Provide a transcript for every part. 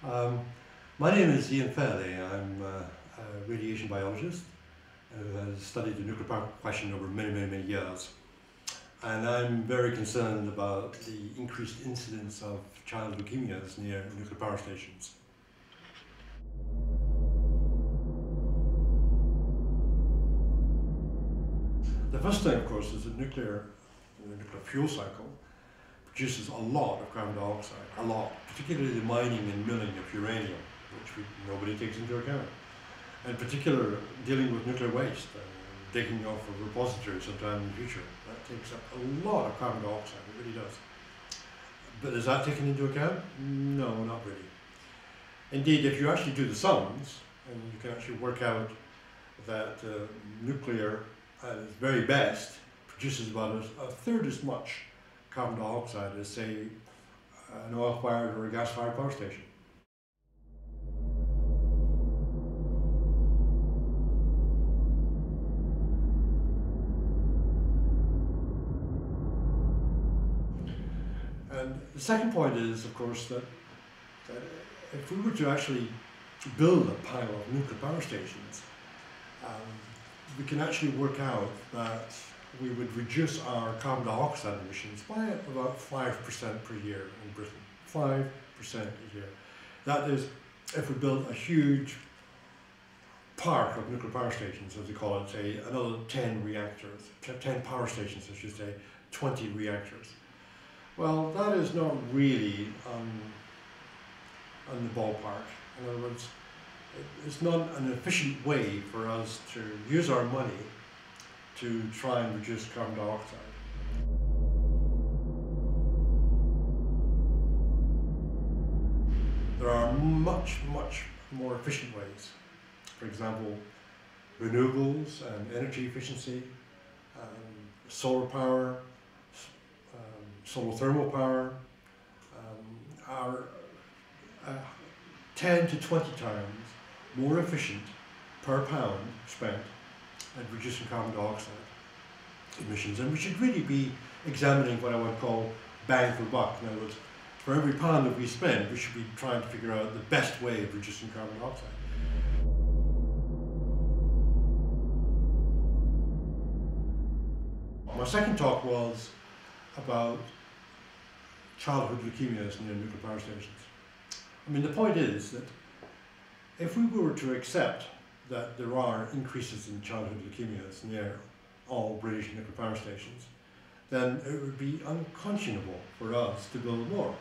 Um, my name is I Fairlie. I'm a radiation biologist who has studied the nuclear power question over many years. And I'm very concerned about the increased incidence of child leukemias near nuclear power stations. The first thing, of course, is that the nuclear fuel cycle produces a lot of carbon dioxide, a lot, particularly the mining and milling of uranium, which nobody takes into account. In particular, dealing with nuclear waste and digging off a repository sometime in the future, that takes up a lot of carbon dioxide, it really does. But is that taken into account? No, not really. Indeed, if you actually do the sums, and you can actually work out that nuclear, at its very best, produces about a third as much carbon dioxide as, say, an oil-fired or a gas-fired power station. And the second point is, of course, that if we were to actually build a pile of nuclear power stations, we can actually work out that we would reduce our carbon dioxide emissions by about 5% per year in Britain. 5% a year. That is, if we build a huge park of nuclear power stations, as they call it, say another 10 reactors, 10 power stations, I should say, 20 reactors. Well, that is not really on the ballpark. In other words, it's not an efficient way for us to use our money to try and reduce carbon dioxide. There are much more efficient ways. For example, renewables and energy efficiency, solar power, solar thermal power are 10 to 20 times more efficient per pound spent at reducing carbon dioxide emissions. And we should really be examining what I would call bang for buck. In other words, for every pound that we spend, we should be trying to figure out the best way of reducing carbon dioxide. My second talk was about childhood leukemias near nuclear power stations. I mean, the point is that if we were to accept that there are increases in childhood leukemias near all British nuclear power stations, then it would be unconscionable for us to build more.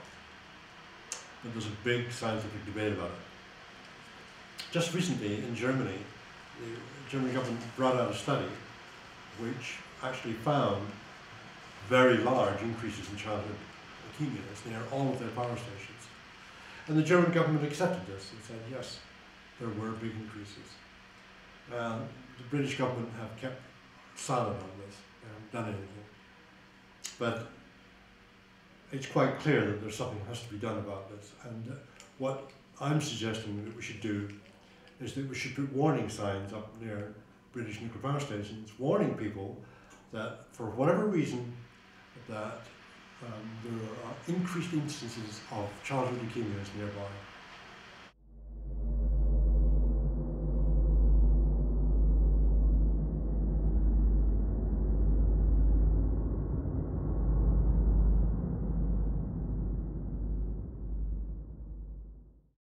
But there's a big scientific debate about it. Just recently in Germany, the German government brought out a study which actually found very large increases in childhood leukemias near all of their power stations. And the German government accepted this and said, yes, there were big increases. The British government have kept silent on this, they haven't done anything. But it's quite clear that there's something that has to be done about this. And what I'm suggesting that we should do is that we should put warning signs up near British nuclear power stations, warning people that for whatever reason that there are increased instances of childhood leukemias nearby.